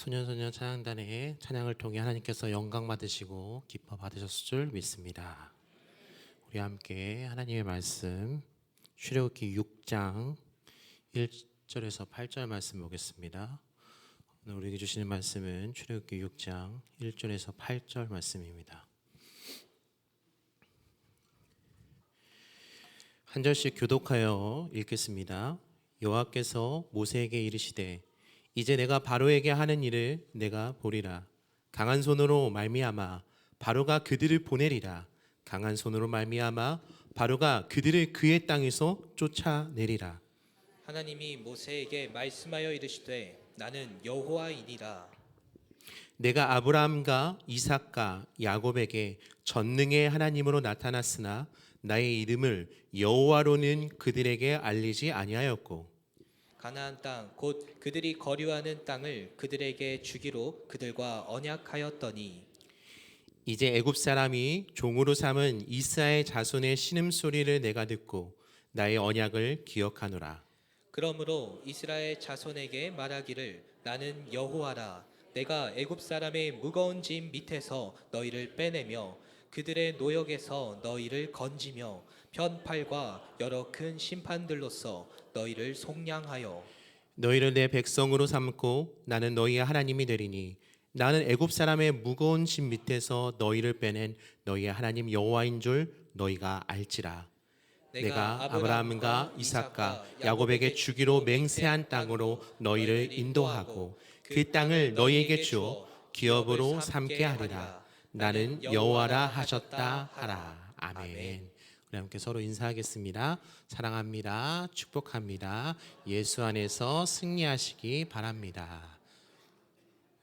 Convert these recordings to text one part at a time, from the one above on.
소년소녀 찬양단의 찬양을 통해 하나님께서 영광 받으시고 기뻐 받으셨을 줄 믿습니다. 우리 함께 하나님의 말씀 출애굽기 6장 1절에서 8절 말씀 보겠습니다. 오늘 우리에게 주시는 말씀은 출애굽기 6장 1절에서 8절 말씀입니다. 한 절씩 교독하여 읽겠습니다. 여호와께서 모세에게 이르시되 이제 내가 바로에게 하는 일을 내가 보리라. 강한 손으로 말미암아 바로가 그들을 보내리라. 강한 손으로 말미암아 바로가 그들을 그의 땅에서 쫓아내리라. 하나님이 모세에게 말씀하여 이르시되 나는 여호와이니라. 내가 아브라함과 이삭과 야곱에게 전능의 하나님으로 나타났으나 나의 이름을 여호와로는 그들에게 알리지 아니하였고 가나안 땅 곧 그들이 거류하는 땅을 그들에게 주기로 그들과 언약하였더니 이제 애굽 사람이 종으로 삼은 이스라엘 자손의 신음소리를 내가 듣고 나의 언약을 기억하노라. 그러므로 이스라엘 자손에게 말하기를 나는 여호와라. 내가 애굽 사람의 무거운 짐 밑에서 너희를 빼내며 그들의 노역에서 너희를 건지며 편팔과 여러 큰 심판들로서 너희를 속량하여 너희를 내 백성으로 삼고 나는 너희의 하나님이 되리니 나는 애굽 사람의 무거운 짐 밑에서 너희를 빼낸 너희의 하나님 여호와인 줄 너희가 알지라. 내가 아브라함과 이삭과 야곱에게 주기로 맹세한 땅으로 너희를 인도하고 그 땅을 너희에게 주어 기업으로 삼게 하리라. 나는 여호와라 하셨다 하라. 아멘. 우리 함께 서로 인사하겠습니다. 사랑합니다. 축복합니다. 예수 안에서 승리하시기 바랍니다.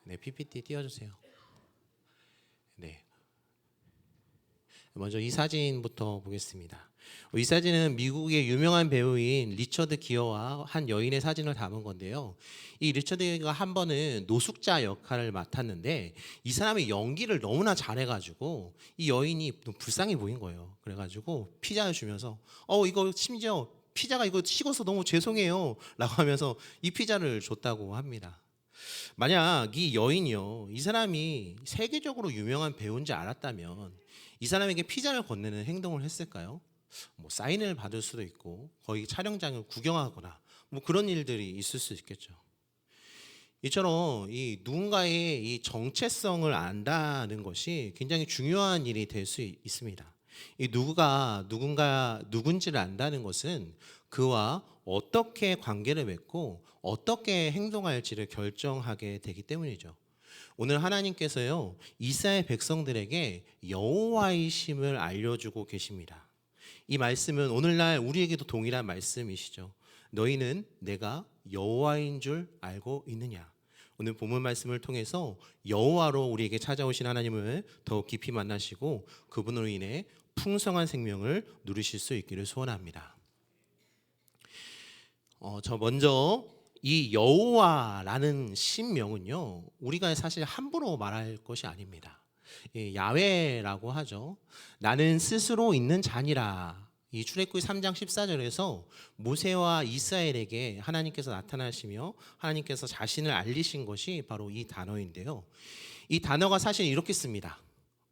네, PPT 띄워주세요. 네. 먼저 이 사진부터 보겠습니다. 이 사진은 미국의 유명한 배우인 리처드 기어와 한 여인의 사진을 담은 건데요. 이 리처드가 한 번은 노숙자 역할을 맡았는데 이 사람이 연기를 너무나 잘해가지고 이 여인이 불쌍해 보인 거예요. 그래가지고 피자를 주면서 이거 심지어 피자가 이거 식어서 너무 죄송해요 라고 하면서 이 피자를 줬다고 합니다. 만약 이 여인이요, 이 사람이 세계적으로 유명한 배우인지 알았다면 이 사람에게 피자를 건네는 행동을 했을까요? 뭐 사인을 받을 수도 있고 거기 촬영장을 구경하거나 뭐 그런 일들이 있을 수 있겠죠. 이처럼 이 누군가의 이 정체성을 안다는 것이 굉장히 중요한 일이 될 수 있습니다. 이 누가 누군지를 안다는 것은 그와 어떻게 관계를 맺고 어떻게 행동할지를 결정하게 되기 때문이죠. 오늘 하나님께서요, 이스라엘 백성들에게 여호와이심을 알려주고 계십니다. 이 말씀은 오늘날 우리에게도 동일한 말씀이시죠. 너희는 내가 여호와인 줄 알고 있느냐? 오늘 본문 말씀을 통해서 여호와로 우리에게 찾아오신 하나님을 더욱 깊이 만나시고 그분으로 인해 풍성한 생명을 누리실 수 있기를 소원합니다. 저 먼저 이 여호와라는 신명은요, 우리가 사실 함부로 말할 것이 아닙니다. 야훼라고 하죠. 나는 스스로 있는 자니라. 이 출애굽기 3장 14절에서 모세와 이스라엘에게 하나님께서 나타나시며 하나님께서 자신을 알리신 것이 바로 이 단어인데요. 이 단어가 사실 이렇게 씁니다.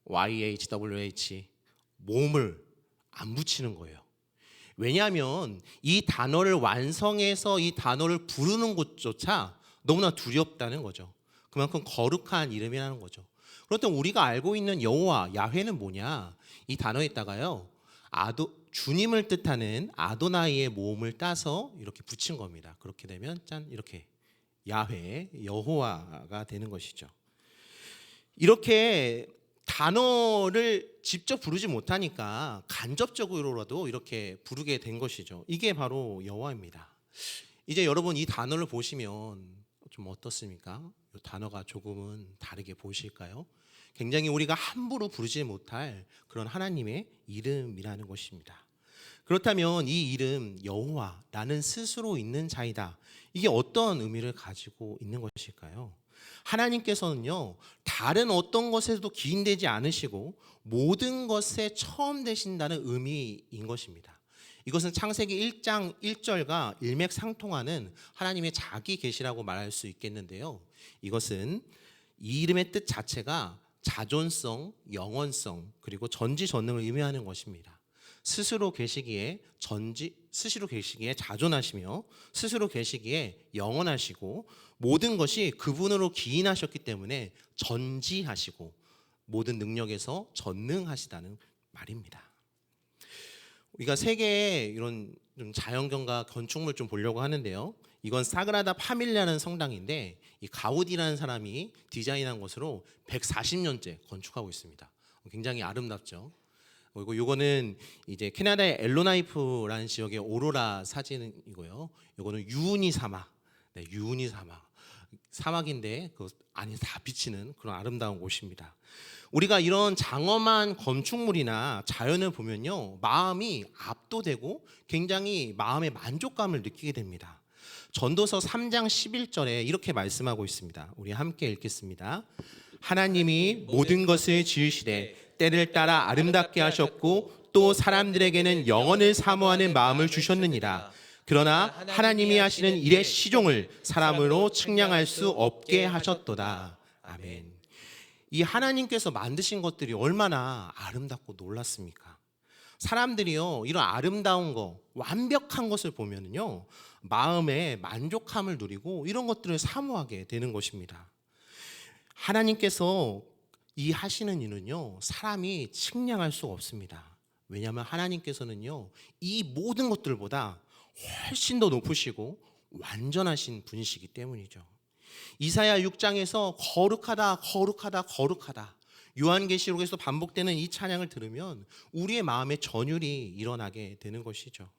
YHWH, 몸을 안 붙이는 거예요. 왜냐하면 이 단어를 완성해서 이 단어를 부르는 것조차 너무나 두렵다는 거죠. 그만큼 거룩한 이름이라는 거죠. 그렇다면 우리가 알고 있는 여호와, 야훼는 뭐냐? 이 단어에다가요, 주님을 뜻하는 아도나이의 모음을 따서 이렇게 붙인 겁니다. 그렇게 되면 짠, 이렇게 야훼, 여호와가 되는 것이죠. 이렇게 단어를 직접 부르지 못하니까 간접적으로라도 이렇게 부르게 된 것이죠. 이게 바로 여호와입니다. 이제 여러분 이 단어를 보시면 좀 어떻습니까? 이 단어가 조금은 다르게 보이실까요? 굉장히 우리가 함부로 부르지 못할 그런 하나님의 이름이라는 것입니다. 그렇다면 이 이름 여호와, 나는 스스로 있는 자이다. 이게 어떤 의미를 가지고 있는 것일까요? 하나님께서는요, 다른 어떤 것에도 기인되지 않으시고 모든 것에 처음 되신다는 의미인 것입니다. 이것은 창세기 1장 1절과 일맥상통하는 하나님의 자기 계시라고 말할 수 있겠는데요. 이것은 이 이름의 뜻 자체가 자존성, 영원성, 그리고 전지전능을 의미하는 것입니다. 스스로 계시기에 자존하시며 스스로 계시기에 영원하시고 모든 것이 그분으로 기인하셨기 때문에 전지하시고 모든 능력에서 전능하시다는 말입니다. 우리가 세계의 이런 좀 자연경과 건축물 좀 보려고 하는데요. 이건 사그라다 파밀리아라는 성당인데 이 가우디라는 사람이 디자인한 것으로 140년째 건축하고 있습니다. 굉장히 아름답죠. 그리고 이거는 이제 캐나다의 엘로나이프라는 지역의 오로라 사진이고요. 이거는 유우니 사막, 유우니 사막인데 그 안에 다 비치는 그런 아름다운 곳입니다. 우리가 이런 장엄한 건축물이나 자연을 보면요, 마음이 압도되고 굉장히 마음의 만족감을 느끼게 됩니다. 전도서 3장 11절에 이렇게 말씀하고 있습니다. 우리 함께 읽겠습니다. 하나님이 모든 것을 지으시되 때를 따라 아름답게 하셨고 또 사람들에게는 영원을 사모하는 마음을 주셨느니라. 그러나 하나님이 하시는 일의 시종을 사람으로 측량할 수 없게 하셨도다. 아멘. 이 하나님께서 만드신 것들이 얼마나 아름답고 놀랐습니까? 사람들이요, 이런 아름다운 거, 완벽한 것을 보면요, 마음에 만족함을 누리고 이런 것들을 사모하게 되는 것입니다. 하나님께서 이 하시는 일은요, 사람이 측량할 수가 없습니다. 왜냐하면 하나님께서는요, 이 모든 것들보다 훨씬 더 높으시고 완전하신 분이시기 때문이죠. 이사야 6장에서 거룩하다, 거룩하다, 거룩하다, 요한계시록에서 반복되는 이 찬양을 들으면 우리의 마음에 전율이 일어나게 되는 것이죠.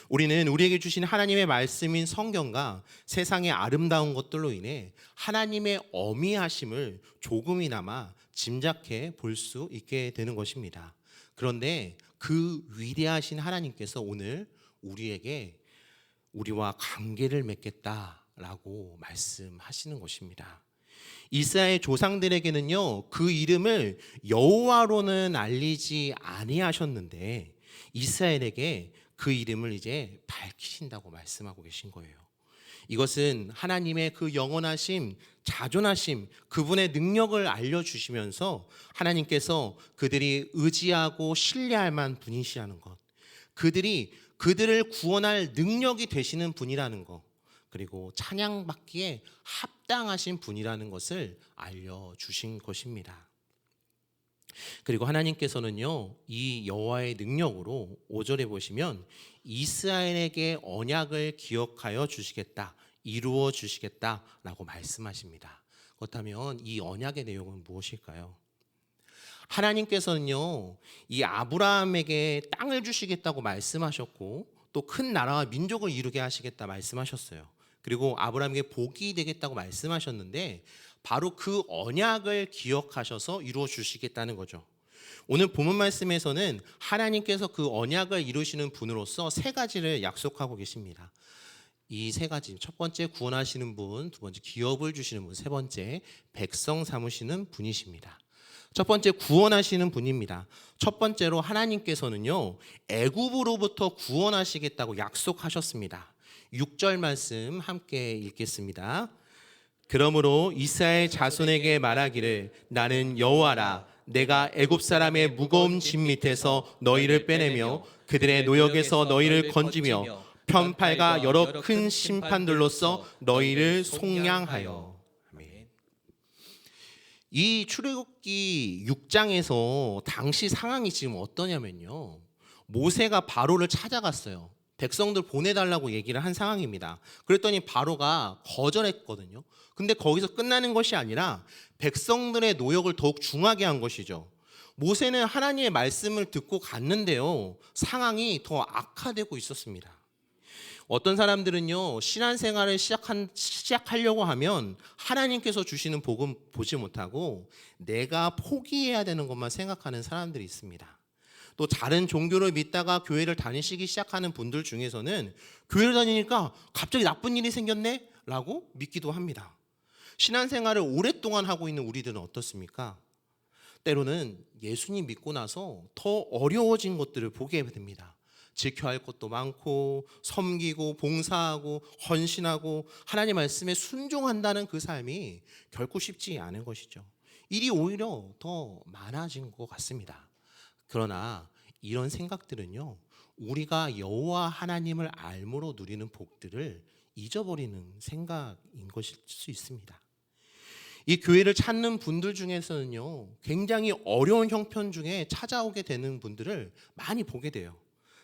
우리는 우리에게 주신 하나님의 말씀인 성경과 세상의 아름다운 것들로 인해 하나님의 어미하심을 조금이나마 짐작해 볼 수 있게 되는 것입니다. 그런데 그 위대하신 하나님께서 오늘 우리에게 우리와 관계를 맺겠다라고 말씀하시는 것입니다. 이스라엘 조상들에게는요, 그 이름을 여호와로는 알리지 아니하셨는데 이스라엘에게 그 이름을 이제 밝히신다고 말씀하고 계신 거예요. 이것은 하나님의 그 영원하심, 자존하심, 그분의 능력을 알려주시면서 하나님께서 그들이 의지하고 신뢰할 만한 분이시라는 것, 그들을 구원할 능력이 되시는 분이라는 것, 그리고 찬양받기에 합당하신 분이라는 것을 알려주신 것입니다. 그리고 하나님께서는요, 이 여호와의 능력으로 5절에 보시면 이스라엘에게 언약을 기억하여 주시겠다, 이루어 주시겠다라고 말씀하십니다. 그렇다면 이 언약의 내용은 무엇일까요? 하나님께서는요, 이 아브라함에게 땅을 주시겠다고 말씀하셨고 또 큰 나라와 민족을 이루게 하시겠다 말씀하셨어요. 그리고 아브라함에게 복이 되겠다고 말씀하셨는데 바로 그 언약을 기억하셔서 이루어 주시겠다는 거죠. 오늘 본문 말씀에서는 하나님께서 그 언약을 이루시는 분으로서 세 가지를 약속하고 계십니다. 이 세 가지, 첫 번째 구원하시는 분, 두 번째 기업을 주시는 분, 세 번째 백성 삼으시는 분이십니다. 첫 번째 구원하시는 분입니다. 첫 번째로 하나님께서는요, 애굽으로부터 구원하시겠다고 약속하셨습니다. 6절 말씀 함께 읽겠습니다. 그러므로 이스라엘 자손에게 말하기를 나는 여호와라, 내가 애굽 사람의 무거운 짐 밑에서 너희를 빼내며 그들의 노역에서 너희를 건지며 편팔과 여러 큰 심판들로서 너희를 속량하여. 아멘. 이 출애굽기 6장에서 당시 상황이 지금 어떠냐면요, 모세가 바로를 찾아갔어요. 백성들 보내달라고 얘기를 한 상황입니다. 그랬더니 바로가 거절했거든요. 근데 거기서 끝나는 것이 아니라 백성들의 노역을 더욱 중하게 한 것이죠. 모세는 하나님의 말씀을 듣고 갔는데요, 상황이 더 악화되고 있었습니다. 어떤 사람들은요, 신앙생활을 시작하려고 하면 하나님께서 주시는 복음 보지 못하고 내가 포기해야 되는 것만 생각하는 사람들이 있습니다. 또 다른 종교를 믿다가 교회를 다니시기 시작하는 분들 중에서는 교회를 다니니까 갑자기 나쁜 일이 생겼네? 라고 믿기도 합니다. 신앙생활을 오랫동안 하고 있는 우리들은 어떻습니까? 때로는 예수님 믿고 나서 더 어려워진 것들을 보게 됩니다. 지켜야 할 것도 많고 섬기고 봉사하고 헌신하고 하나님 말씀에 순종한다는 그 삶이 결코 쉽지 않은 것이죠. 일이 오히려 더 많아진 것 같습니다. 그러나 이런 생각들은요, 우리가 여호와 하나님을 알므로 누리는 복들을 잊어버리는 생각인 것일 수 있습니다. 이 교회를 찾는 분들 중에서는요, 굉장히 어려운 형편 중에 찾아오게 되는 분들을 많이 보게 돼요.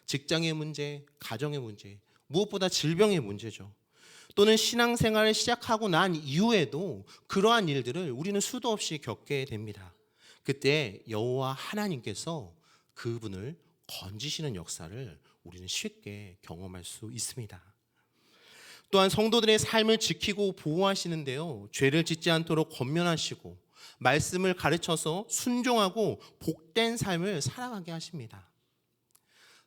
직장의 문제, 가정의 문제, 무엇보다 질병의 문제죠. 또는 신앙생활을 시작하고 난 이후에도 그러한 일들을 우리는 수도 없이 겪게 됩니다. 그때 여호와 하나님께서 그분을 건지시는 역사를 우리는 쉽게 경험할 수 있습니다. 또한 성도들의 삶을 지키고 보호하시는데요, 죄를 짓지 않도록 권면하시고 말씀을 가르쳐서 순종하고 복된 삶을 살아가게 하십니다.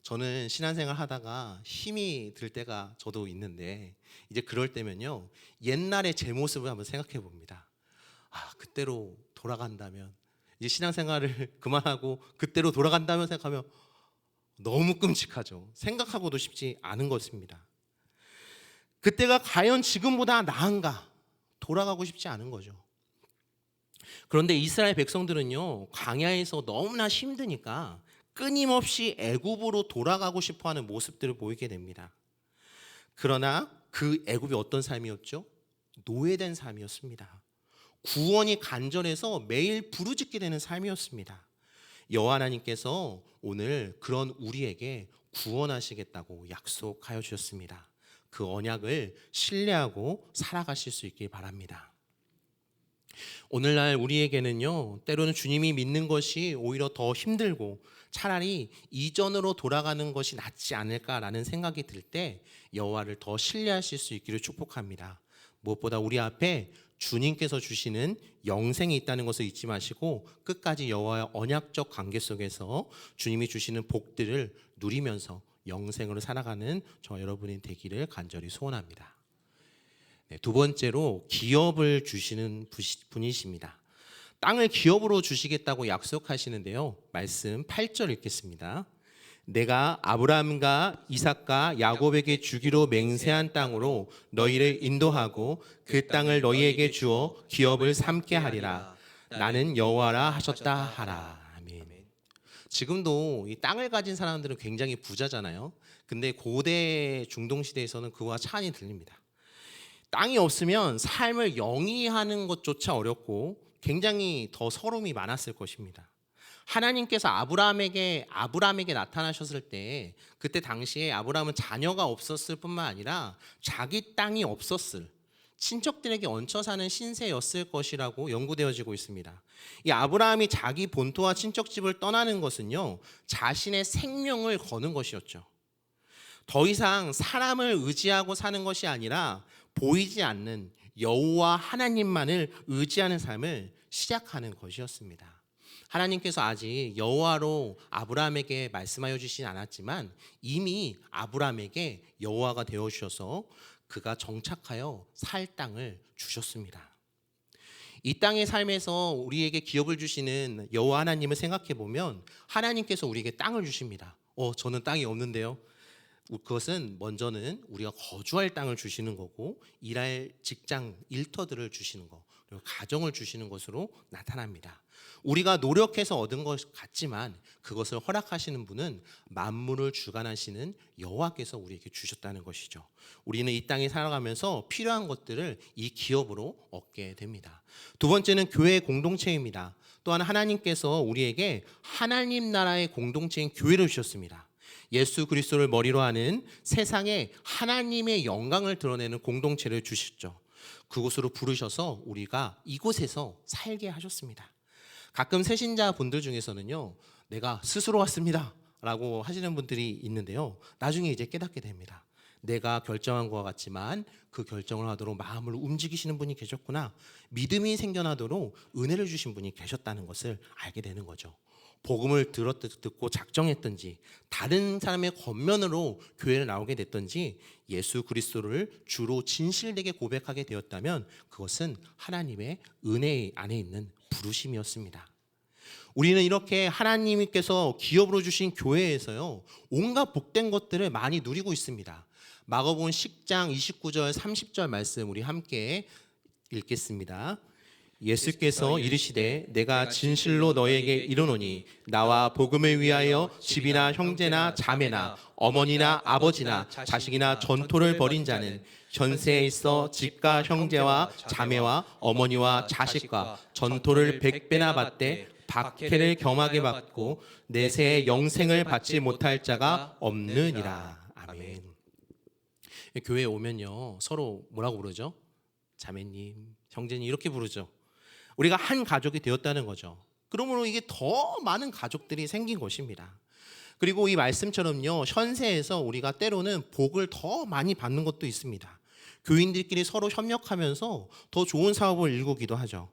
저는 신앙생활 하다가 힘이 들 때가 저도 있는데, 이제 그럴 때면요, 옛날의 제 모습을 한번 생각해 봅니다. 그때로 돌아간다면, 이제 신앙생활을 그만하고 그때로 돌아간다면 생각하면 너무 끔찍하죠. 생각하고도 쉽지 않은 것입니다. 그때가 과연 지금보다 나은가? 돌아가고 싶지 않은 거죠. 그런데 이스라엘 백성들은요, 광야에서 너무나 힘드니까 끊임없이 애굽으로 돌아가고 싶어하는 모습들을 보이게 됩니다. 그러나 그 애굽이 어떤 삶이었죠? 노예된 삶이었습니다. 구원이 간절해서 매일 부르짖게 되는 삶이었습니다. 여호와 하나님께서 오늘 그런 우리에게 구원하시겠다고 약속하여 주셨습니다. 그 언약을 신뢰하고 살아가실 수 있길 바랍니다. 오늘날 우리에게는요, 때로는 주님이 믿는 것이 오히려 더 힘들고 차라리 이전으로 돌아가는 것이 낫지 않을까라는 생각이 들 때 여호와를 더 신뢰하실 수 있기를 축복합니다. 무엇보다 우리 앞에 주님께서 주시는 영생이 있다는 것을 잊지 마시고 끝까지 여호와의 언약적 관계 속에서 주님이 주시는 복들을 누리면서 영생으로 살아가는 저 여러분이 되기를 간절히 소원합니다. 두 번째로 기업을 주시는 분이십니다. 땅을 기업으로 주시겠다고 약속하시는데요, 말씀 8절 읽겠습니다. 내가 아브라함과 이삭과 야곱에게 주기로 맹세한 땅으로 너희를 인도하고 그 땅을 너희에게 주어 기업을 삼게 하리라. 나는 여호와라 하셨다 하라. 아멘. 지금도 이 땅을 가진 사람들은 굉장히 부자잖아요. 근데 고대 중동 시대에서는 그와 차원이 들립니다. 땅이 없으면 삶을 영위하는 것조차 어렵고 굉장히 더 서름이 많았을 것입니다. 하나님께서 아브라함에게 나타나셨을 때, 그때 당시에 아브라함은 자녀가 없었을 뿐만 아니라 자기 땅이 없었을, 친척들에게 얹혀 사는 신세였을 것이라고 연구되어지고 있습니다. 이 아브라함이 자기 본토와 친척집을 떠나는 것은요, 자신의 생명을 거는 것이었죠. 더 이상 사람을 의지하고 사는 것이 아니라 보이지 않는 여호와 하나님만을 의지하는 삶을 시작하는 것이었습니다. 하나님께서 아직 여호와로 아브라함에게 말씀하여 주시진 않았지만 이미 아브라함에게 여호와가 되어 주셔서 그가 정착하여 살 땅을 주셨습니다. 이 땅의 삶에서 우리에게 기업을 주시는 여호와 하나님을 생각해 보면 하나님께서 우리에게 땅을 주십니다. 저는 땅이 없는데요. 그것은 먼저는 우리가 거주할 땅을 주시는 거고, 일할 직장, 일터들을 주시는 거, 그리고 가정을 주시는 것으로 나타납니다. 우리가 노력해서 얻은 것 같지만 그것을 허락하시는 분은 만물을 주관하시는 여호와께서 우리에게 주셨다는 것이죠. 우리는 이 땅에 살아가면서 필요한 것들을 이 기업으로 얻게 됩니다. 두 번째는 교회의 공동체입니다. 또한 하나님께서 우리에게 하나님 나라의 공동체인 교회를 주셨습니다. 예수 그리스도를 머리로 하는 세상에 하나님의 영광을 드러내는 공동체를 주셨죠. 그곳으로 부르셔서 우리가 이곳에서 살게 하셨습니다. 가끔 새신자 분들 중에서는요, 내가 스스로 왔습니다 라고 하시는 분들이 있는데요, 나중에 이제 깨닫게 됩니다. 내가 결정한 것 같지만 그 결정을 하도록 마음을 움직이시는 분이 계셨구나, 믿음이 생겨나도록 은혜를 주신 분이 계셨다는 것을 알게 되는 거죠. 복음을 듣고 작정했든지 다른 사람의 권면으로 교회를 나오게 됐든지 예수 그리스도를 주로 진실되게 고백하게 되었다면 그것은 하나님의 은혜 안에 있는 부르심이었습니다. 우리는 이렇게 하나님께서 기업으로 주신 교회에서요, 온갖 복된 것들을 많이 누리고 있습니다. 마가복음 10장 29절 30절 말씀 우리 함께 읽겠습니다. 예수께서 이르시되 내가 진실로 너에게 이르노니 나와 복음을 위하여 집이나 형제나 자매나 어머니나 아버지나 자식이나 전토를 벌인 자는 현세에 있어 집과 형제와 자매와 어머니와 자식과 전토를 100배나 받되 박해를 겸하게 받고 내세의 영생을 받지 못할 자가 없느니라. 아멘. 교회에 오면요, 서로 뭐라고 부르죠? 자매님, 형제님 이렇게 부르죠. 우리가 한 가족이 되었다는 거죠. 그러므로 이게 더 많은 가족들이 생긴 것입니다. 그리고 이 말씀처럼요, 현세에서 우리가 때로는 복을 더 많이 받는 것도 있습니다. 교인들끼리 서로 협력하면서 더 좋은 사업을 일구기도 하죠.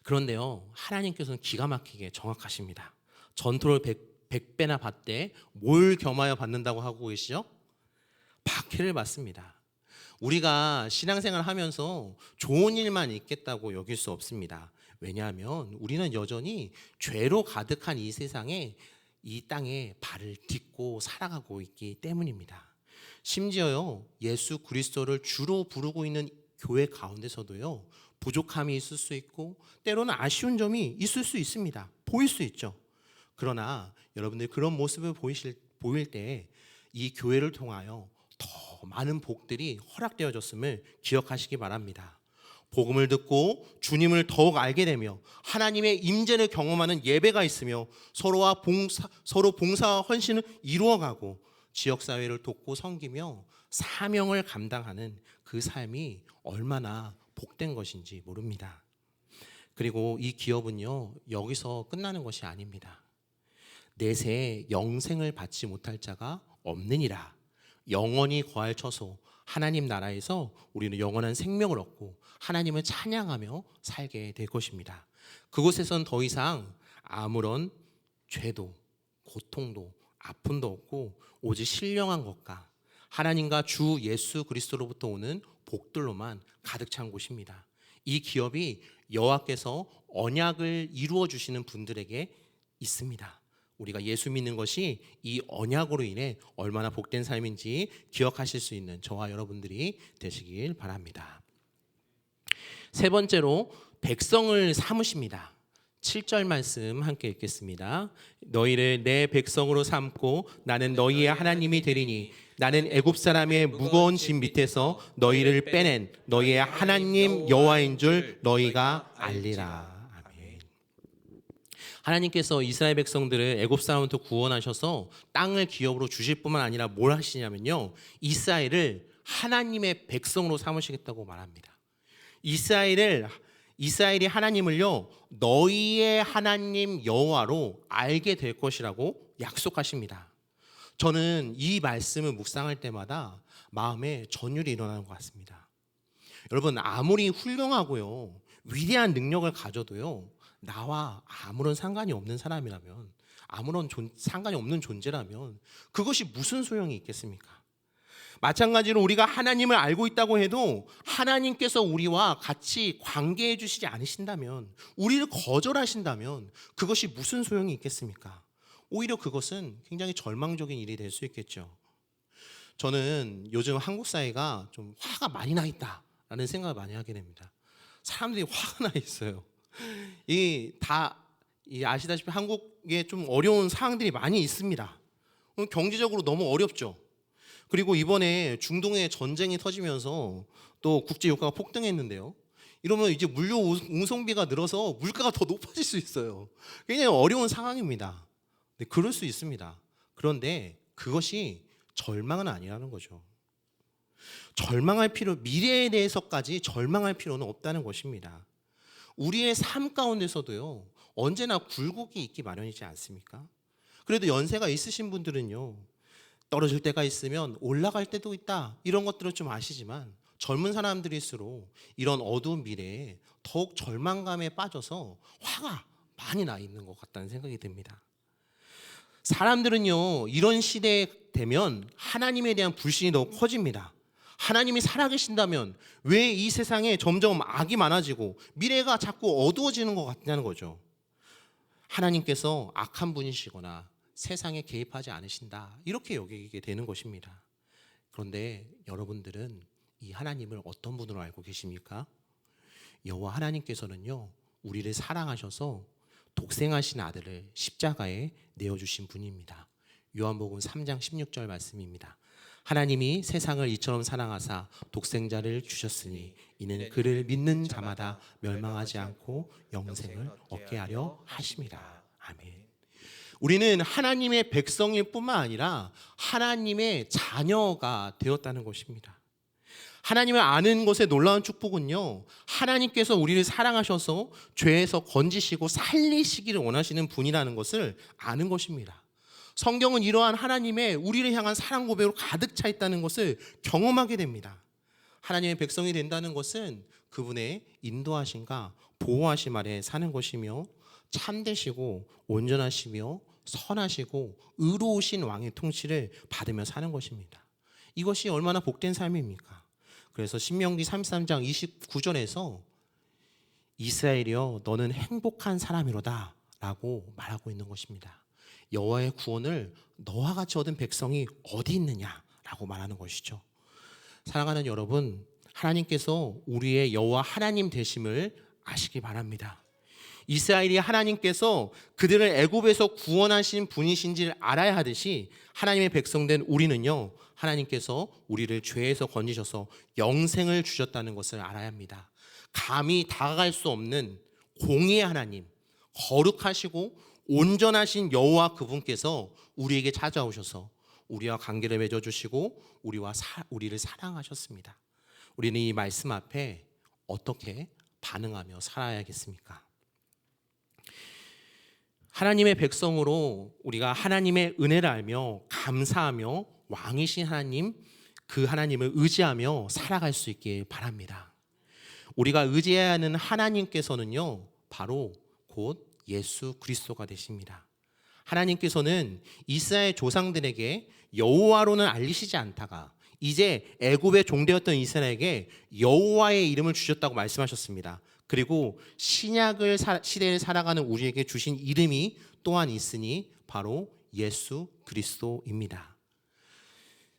그런데요, 하나님께서는 기가 막히게 정확하십니다. 전토를 100배나 받되 뭘 겸하여 받는다고 하고 계시죠? 박해를 받습니다. 우리가 신앙생활 하면서 좋은 일만 있겠다고 여길 수 없습니다. 왜냐하면 우리는 여전히 죄로 가득한 이 세상에, 이 땅에 발을 딛고 살아가고 있기 때문입니다. 심지어요, 예수 그리스도를 주로 부르고 있는 교회 가운데서도요, 부족함이 있을 수 있고 때로는 아쉬운 점이 있을 수 있습니다. 보일 수 있죠. 그러나 여러분들 그런 모습을 보일 때 이 교회를 통하여 더 많은 복들이 허락되어졌음을 기억하시기 바랍니다. 복음을 듣고 주님을 더욱 알게 되며 하나님의 임재를 경험하는 예배가 있으며 서로 봉사와 헌신을 이루어가고 지역사회를 돕고 섬기며 사명을 감당하는 그 삶이 얼마나 복된 것인지 모릅니다. 그리고 이 기업은요, 여기서 끝나는 것이 아닙니다. 내세에 영생을 받지 못할 자가 없느니라. 영원히 거할 처소 하나님 나라에서 우리는 영원한 생명을 얻고 하나님을 찬양하며 살게 될 것입니다. 그곳에선 더 이상 아무런 죄도 고통도 아픔도 없고 오직 신령한 것과 하나님과 주 예수 그리스도로부터 오는 복들로만 가득 찬 곳입니다. 이 기업이 여호와께서 언약을 이루어 주시는 분들에게 있습니다. 우리가 예수 믿는 것이 이 언약으로 인해 얼마나 복된 삶인지 기억하실 수 있는 저와 여러분들이 되시길 바랍니다. 세 번째로 백성을 삼으십니다. 7절 말씀 함께 읽겠습니다. 너희를 내 백성으로 삼고 나는 너희의 하나님이 되리니 나는 애굽 사람의 무거운 짐 밑에서 너희를 빼낸 너희의 하나님 여호와인 줄 너희가 알리라. 아멘. 하나님께서 이스라엘 백성들을 애굽 사람부터 구원하셔서 땅을 기업으로 주실 뿐만 아니라 뭘 하시냐면요, 이스라엘을 하나님의 백성으로 삼으시겠다고 말합니다. 이스라엘이 하나님을요, 너희의 하나님 여호와로 알게 될 것이라고 약속하십니다. 저는 이 말씀을 묵상할 때마다 마음에 전율이 일어나는 것 같습니다. 여러분, 아무리 훌륭하고요, 위대한 능력을 가져도요, 나와 아무런 상관이 없는 사람이라면, 아무런 상관이 없는 존재라면 그것이 무슨 소용이 있겠습니까? 마찬가지로 우리가 하나님을 알고 있다고 해도 하나님께서 우리와 같이 관계해 주시지 않으신다면, 우리를 거절하신다면 그것이 무슨 소용이 있겠습니까? 오히려 그것은 굉장히 절망적인 일이 될 수 있겠죠. 저는 요즘 한국 사회가 좀 화가 많이 나 있다라는 생각을 많이 하게 됩니다. 사람들이 화가 나 있어요. 아시다시피 한국에 좀 어려운 상황들이 많이 있습니다. 경제적으로 너무 어렵죠. 그리고 이번에 중동에 전쟁이 터지면서 또 국제 유가가 폭등했는데요. 이러면 이제 물류 운송비가 늘어서 물가가 더 높아질 수 있어요. 굉장히 어려운 상황입니다. 네, 그럴 수 있습니다. 그런데 그것이 절망은 아니라는 거죠. 미래에 대해서까지 절망할 필요는 없다는 것입니다. 우리의 삶 가운데서도요, 언제나 굴곡이 있기 마련이지 않습니까? 그래도 연세가 있으신 분들은요, 떨어질 때가 있으면 올라갈 때도 있다, 이런 것들을 좀 아시지만 젊은 사람들일수록 이런 어두운 미래에 더욱 절망감에 빠져서 화가 많이 나 있는 것 같다는 생각이 듭니다. 사람들은요, 이런 시대에 되면 하나님에 대한 불신이 더 커집니다. 하나님이 살아계신다면 왜 이 세상에 점점 악이 많아지고 미래가 자꾸 어두워지는 것 같냐는 거죠. 하나님께서 악한 분이시거나 세상에 개입하지 않으신다, 이렇게 여기게 되는 것입니다. 그런데 여러분들은 이 하나님을 어떤 분으로 알고 계십니까? 여호와 하나님께서는요, 우리를 사랑하셔서 독생하신 아들을 십자가에 내어주신 분입니다. 요한복음 3장 16절 말씀입니다. 하나님이 세상을 이처럼 사랑하사 독생자를 주셨으니 이는 그를 믿는 자마다 멸망하지 않고 영생을 얻게 하려 하심이라. 아멘. 우리는 하나님의 백성일 뿐만 아니라 하나님의 자녀가 되었다는 것입니다. 하나님을 아는 것의 놀라운 축복은요, 하나님께서 우리를 사랑하셔서 죄에서 건지시고 살리시기를 원하시는 분이라는 것을 아는 것입니다. 성경은 이러한 하나님의 우리를 향한 사랑 고백으로 가득 차 있다는 것을 경험하게 됩니다. 하나님의 백성이 된다는 것은 그분의 인도하심과 보호하심 아래 사는 것이며, 참되시고 온전하시며 선하시고 의로우신 왕의 통치를 받으며 사는 것입니다. 이것이 얼마나 복된 삶입니까? 그래서 신명기 33장 29절에서 이스라엘이여 너는 행복한 사람이로다 라고 말하고 있는 것입니다. 여호와의 구원을 너와 같이 얻은 백성이 어디 있느냐라고 말하는 것이죠. 사랑하는 여러분, 하나님께서 우리의 여호와 하나님 되심을 아시기 바랍니다. 이스라엘이 하나님께서 그들을 애굽에서 구원하신 분이신지를 알아야 하듯이 하나님의 백성된 우리는요, 하나님께서 우리를 죄에서 건지셔서 영생을 주셨다는 것을 알아야 합니다. 감히 다가갈 수 없는 공의의 하나님, 거룩하시고 온전하신 여호와 그분께서 우리에게 찾아오셔서 우리와 관계를 맺어주시고 우리를 사랑하셨습니다. 우리는 이 말씀 앞에 어떻게 반응하며 살아야겠습니까? 하나님의 백성으로 우리가 하나님의 은혜를 알며 감사하며 왕이신 하나님, 그 하나님을 의지하며 살아갈 수 있길 바랍니다. 우리가 의지해야 하는 하나님께서는요, 바로 곧 예수 그리스도가 되십니다. 하나님께서는 이스라엘 조상들에게 여호와로는 알리시지 않다가 이제 애굽의 종되었던 이스라엘에게 여호와의 이름을 주셨다고 말씀하셨습니다. 그리고 신약을 시대를 살아가는 우리에게 주신 이름이 또한 있으니 바로 예수 그리스도입니다.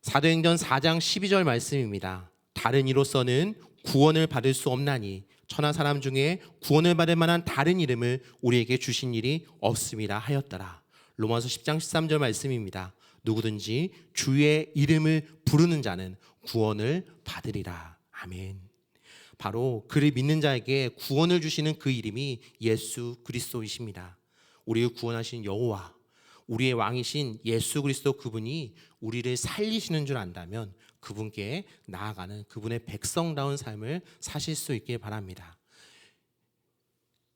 사도행전 4장 12절 말씀입니다. 다른 이로서는 구원을 받을 수 없나니 천하 사람 중에 구원을 받을 만한 다른 이름을 우리에게 주신 일이 없음이라 하였더라. 로마서 10장 13절 말씀입니다. 누구든지 주의 이름을 부르는 자는 구원을 받으리라. 아멘. 바로 그를 믿는 자에게 구원을 주시는 그 이름이 예수 그리스도이십니다. 우리를 구원하신 여호와, 우리의 왕이신 예수 그리스도 그분이 우리를 살리시는 줄 안다면 그분께 나아가는 그분의 백성다운 삶을 사실 수 있길 바랍니다.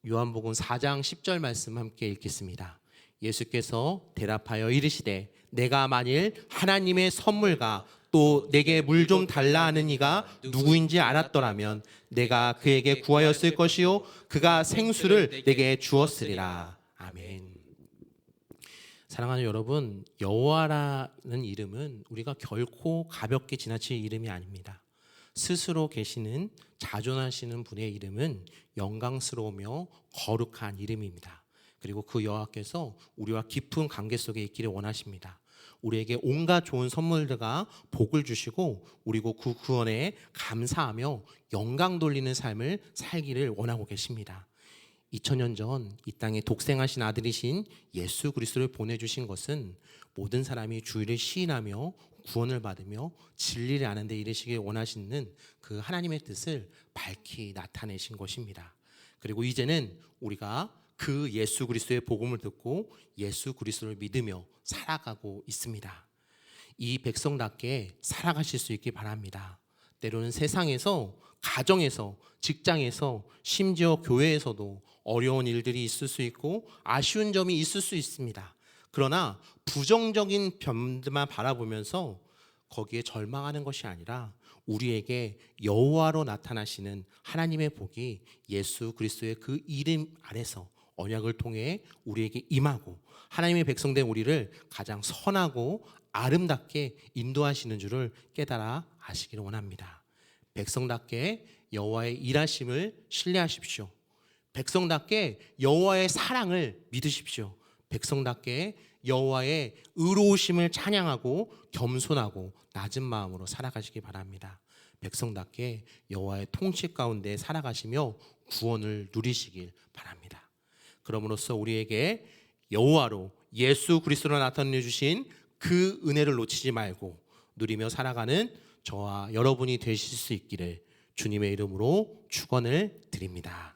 요한복음 4장 10절 말씀 함께 읽겠습니다. 예수께서 대답하여 이르시되 내가 만일 하나님의 선물과 또 내게 물 좀 달라 하는 이가 누구인지 알았더라면 내가 그에게 구하였을 것이요 그가 생수를 내게 주었으리라. 아멘. 사랑하는 여러분, 여호와라는 이름은 우리가 결코 가볍게 지나칠 이름이 아닙니다. 스스로 계시는 자존하시는 분의 이름은 영광스러우며 거룩한 이름입니다. 그리고 그 여호와께서 우리와 깊은 관계 속에 있기를 원하십니다. 우리에게 온갖 좋은 선물들과 복을 주시고 그리고 그 구원에 감사하며 영광 돌리는 삶을 살기를 원하고 계십니다. 2000년 전 이 땅에 독생하신 아들이신 예수 그리스도를 보내주신 것은 모든 사람이 주의를 시인하며 구원을 받으며 진리를 아는 데 이르시길 원하시는 그 하나님의 뜻을 밝히 나타내신 것입니다. 그리고 이제는 우리가 그 예수 그리스도의 복음을 듣고 예수 그리스도를 믿으며 살아가고 있습니다. 이 백성답게 살아가실 수 있길 바랍니다. 때로는 세상에서, 가정에서, 직장에서, 심지어 교회에서도 어려운 일들이 있을 수 있고 아쉬운 점이 있을 수 있습니다. 그러나 부정적인 점들만 바라보면서 거기에 절망하는 것이 아니라 우리에게 여호와로 나타나시는 하나님의 복이 예수 그리스도의 그 이름 아래서 언약을 통해 우리에게 임하고 하나님의 백성된 우리를 가장 선하고 아름답게 인도하시는 줄을 깨달아 아시기를 원합니다. 백성답게 여호와의 일하심을 신뢰하십시오. 백성답게 여호와의 사랑을 믿으십시오. 백성답게 여호와의 의로우심을 찬양하고 겸손하고 낮은 마음으로 살아가시기 바랍니다. 백성답게 여호와의 통치 가운데 살아가시며 구원을 누리시길 바랍니다. 그럼으로써 우리에게 여호와로 예수 그리스도로 나타내 주신 그 은혜를 놓치지 말고 누리며 살아가는 저와 여러분이 되실 수 있기를 주님의 이름으로 축원을 드립니다.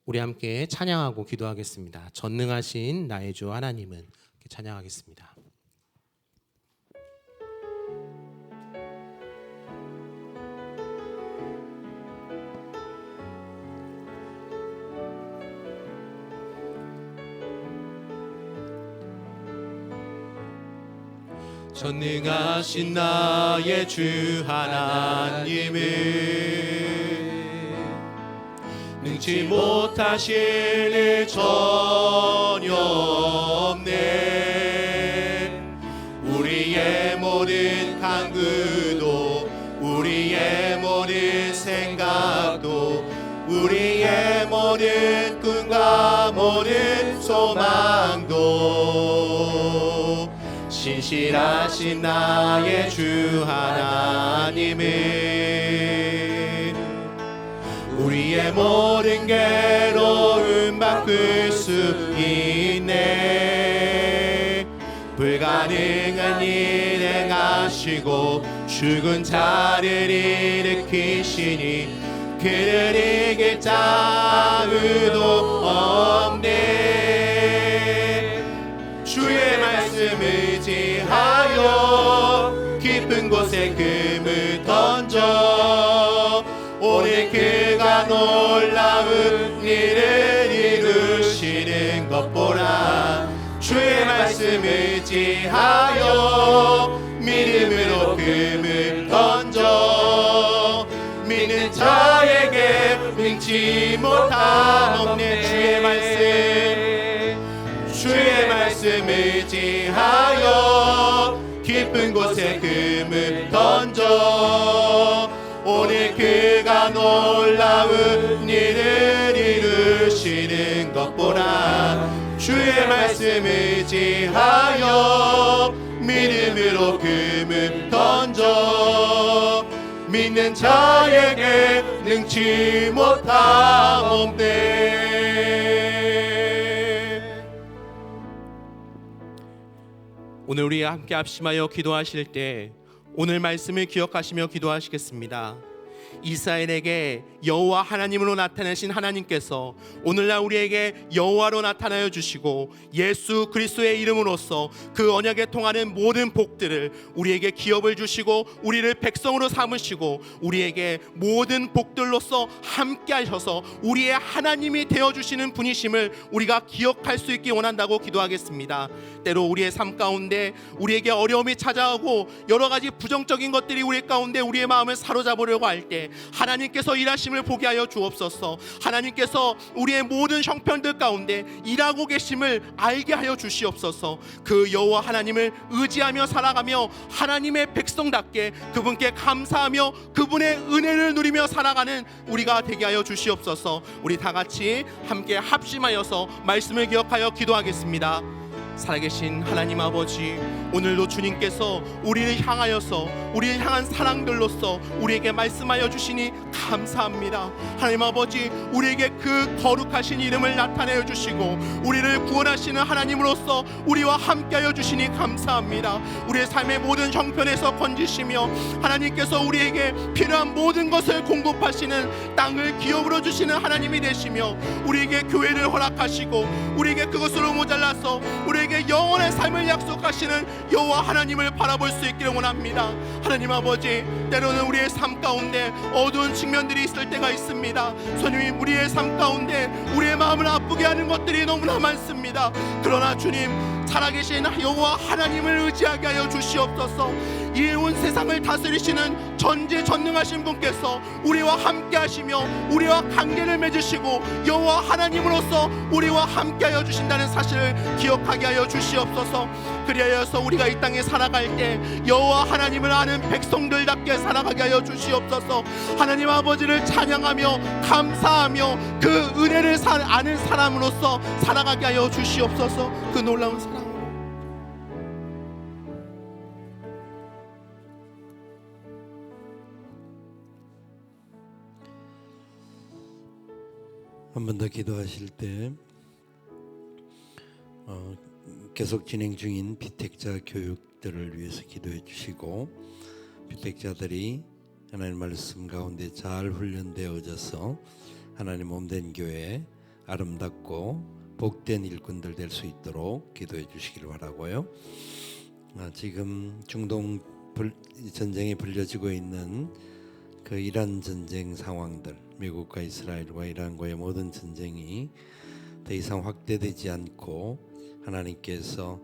우리 함께 찬양하고 기도하겠습니다. 전능하신 나의 주 하나님은, 찬양하겠습니다. 전능하신 나의 주 하나님은 능치 못하실 일 전혀 없네. 우리의 모든 간구도 우리의 모든 생각도 우리의 모든 꿈과 모든 소망도 신실하신 나의 주 하나님은 우리의 모든 괴로움 바꿀 수 있네. 불가능한 일 행하시고 죽은 자를 일으키시니 그를 이길 자 아무도 없네. 주의 말씀 의지하여 깊은 곳에 금을 던져 오늘 그가 놀라운 일을 이루시는 것 보라. 주의 말씀 의지하여 믿음으로 금을 던져 믿는 자에게 능치 못함 없네. 주의 말씀 의지하여 깊은 곳에 금을 던져 오늘 그가 놀라운 일을 이루시는 것 보라. 주의 말씀 의지하여 믿음으로 금을 던져 믿는 자에게 능치 못함 없네. 오늘 우리 함께 합심하여 기도하실 때 오늘 말씀을 기억하시며 기도하시겠습니다. 이스라엘에게 여호와 하나님으로 나타나신 하나님께서 오늘날 우리에게 여호와로 나타나여 주시고 예수 그리스도의 이름으로써 그 언약에 통하는 모든 복들을 우리에게 기업을 주시고 우리를 백성으로 삼으시고 우리에게 모든 복들로서 함께 하셔서 우리의 하나님이 되어주시는 분이심을 우리가 기억할 수 있기 원한다고 기도하겠습니다. 때로 우리의 삶 가운데 우리에게 어려움이 찾아오고 여러 가지 부정적인 것들이 우리 가운데 우리의 마음을 사로잡으려고 할 때 하나님께서 일하심을 보게 하여 주옵소서. 하나님께서 우리의 모든 형편들 가운데 일하고 계심을 알게 하여 주시옵소서. 그 여호와 하나님을 의지하며 살아가며 하나님의 백성답게 그분께 감사하며 그분의 은혜를 누리며 살아가는 우리가 되게 하여 주시옵소서. 우리 다 같이 함께 합심하여서 말씀을 기억하여 기도하겠습니다. 살아계신 하나님 아버지, 오늘도 주님께서 우리를 향하여서 우리를 향한 사랑들로서 우리에게 말씀하여 주시니 감사합니다. 하나님 아버지, 우리에게 그 거룩하신 이름을 나타내어 주시고 우리를 구원하시는 하나님으로서 우리와 함께하여 주시니 감사합니다. 우리의 삶의 모든 형편에서 건지시며 하나님께서 우리에게 필요한 모든 것을 공급하시는 땅을 기업으로 주시는 하나님이 되시며 우리에게 교회를 허락하시고 우리에게 그것으로 모자라서 우리에게 영원의 삶을 약속하시는 여호와 하나님을 바라볼 수 있기를 원합니다. 하나님 아버지, 때로는 우리의 삶 가운데 어두운 측면들이 있을 때가 있습니다. 주님, 우리의 삶 가운데 우리의 마음을 아프게 하는 것들이 너무나 많습니다. 그러나 주님, 살아계신 여호와 하나님을 의지하게 하여 주시옵소서. 이 온 세상을 다스리시는 전지전능하신 분께서 우리와 함께 하시며 우리와 관계를 맺으시고 여호와 하나님으로서 우리와 함께 하여 주신다는 사실을 기억하게 하여 주시옵소서. 그리하여서 우리가 이 땅에 살아갈 때 여호와 하나님을 아는 백성들답게 살아가게 하여 주시옵소서. 하나님 아버지를 찬양하며 감사하며 그 은혜를 아는 사람으로서 살아가게 하여 주시옵소서. 그 놀라운 사랑으로 한 번 더 기도하실 때 계속 진행 중인 비택자 교육들을 위해서 기도해 주시고, 비택자들이 하나님 말씀 가운데 잘 훈련되어져서 하나님 몸된 교회 아름답고 복된 일꾼들 될 수 있도록 기도해 주시길 바라고요. 지금 중동 전쟁이 불려지고 있는 그 이란 전쟁 상황들, 미국과 이스라엘과 이란과의 모든 전쟁이 더 이상 확대되지 않고 하나님께서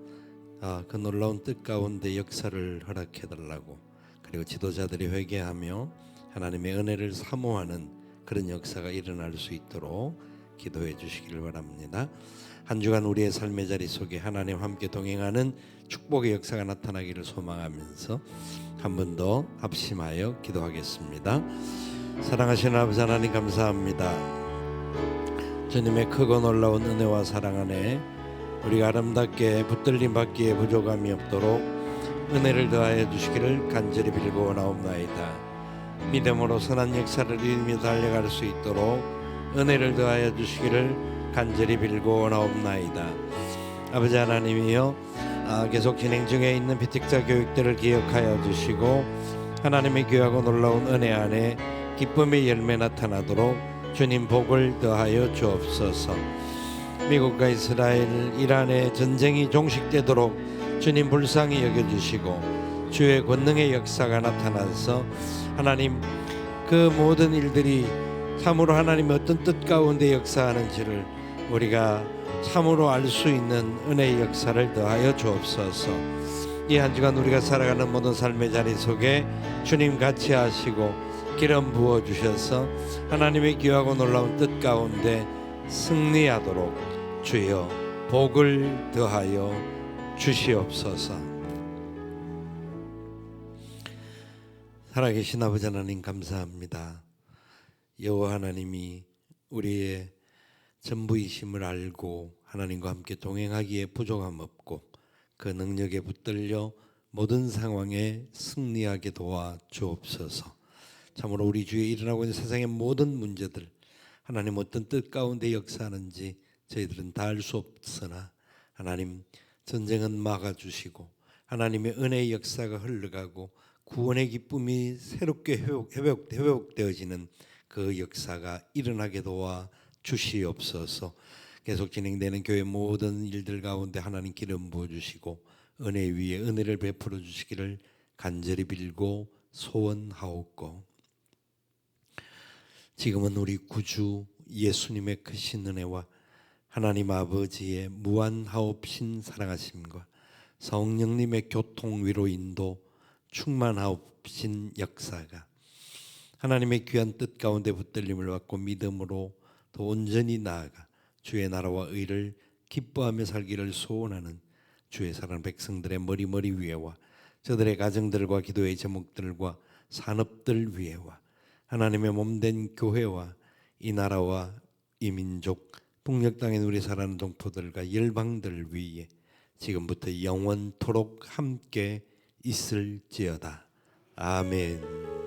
그 놀라운 뜻 가운데 역사를 허락해 달라고, 그리고 지도자들이 회개하며 하나님의 은혜를 사모하는 그런 역사가 일어날 수 있도록 기도해 주시길 바랍니다. 한 주간 우리의 삶의 자리 속에 하나님 함께 동행하는 축복의 역사가 나타나기를 소망하면서 한 번 더 합심하여 기도하겠습니다. 사랑하시는 아버지 하나님, 감사합니다. 주님의 크고 놀라운 은혜와 사랑 안에 우리가 아름답게 붙들림 받기에 부족함이 없도록 은혜를 더하여 주시기를 간절히 빌고 원하옵나이다. 믿음으로 선한 역사를 이루며 달려갈 수 있도록 은혜를 더하여 주시기를 간절히 빌고 원하옵나이다. 아버지 하나님이여, 계속 진행 중에 있는 비택자 교육들을 기억하여 주시고 하나님의 귀하고 놀라운 은혜 안에 기쁨의 열매 나타나도록 주님 복을 더하여 주옵소서. 미국과 이스라엘, 이란의 전쟁이 종식되도록 주님 불쌍히 여겨주시고 주의 권능의 역사가 나타나서 하나님 그 모든 일들이 참으로 하나님의 어떤 뜻 가운데 역사하는지를 우리가 참으로 알 수 있는 은혜의 역사를 더하여 주옵소서. 이 한 주간 우리가 살아가는 모든 삶의 자리 속에 주님 같이 하시고 기름 부어 주셔서 하나님의 귀하고 놀라운 뜻 가운데 승리하도록 주여 복을 더하여 주시옵소서. 살아계신 아버지 하나님, 감사합니다. 여호와 하나님이 우리의 전부이심을 알고 하나님과 함께 동행하기에 부족함 없고 그 능력에 붙들려 모든 상황에 승리하게 도와 주옵소서. 참으로 우리 주위에 일어나고 있는 세상의 모든 문제들, 하나님 어떤 뜻 가운데 역사하는지 저희들은 다 알 수 없으나 하나님 전쟁은 막아주시고 하나님의 은혜의 역사가 흘러가고 구원의 기쁨이 새롭게 회복되어지는 그 역사가 일어나게 도와 주시옵소서. 계속 진행되는 교회 모든 일들 가운데 하나님 기름 부어주시고 은혜 위에 은혜를 베풀어 주시기를 간절히 빌고 소원하옵고, 지금은 우리 구주 예수님의 크신 은혜와 하나님 아버지의 무한하옵신 사랑하심과 성령님의 교통 위로 인도 충만하옵신 역사가 하나님의 귀한 뜻 가운데 붙들림을 받고 믿음으로 더 온전히 나아가 주의 나라와 의를 기뻐하며 살기를 소원하는 주의 사랑 백성들의 머리 위에와 저들의 가정들과 기도의 제목들과 산업들 위에와 하나님의 몸된 교회와 이 나라와 이 민족 북녘 땅에 우리 살아가는 동포들과 열방들 위에 지금부터 영원토록 함께 있을지어다. 아멘.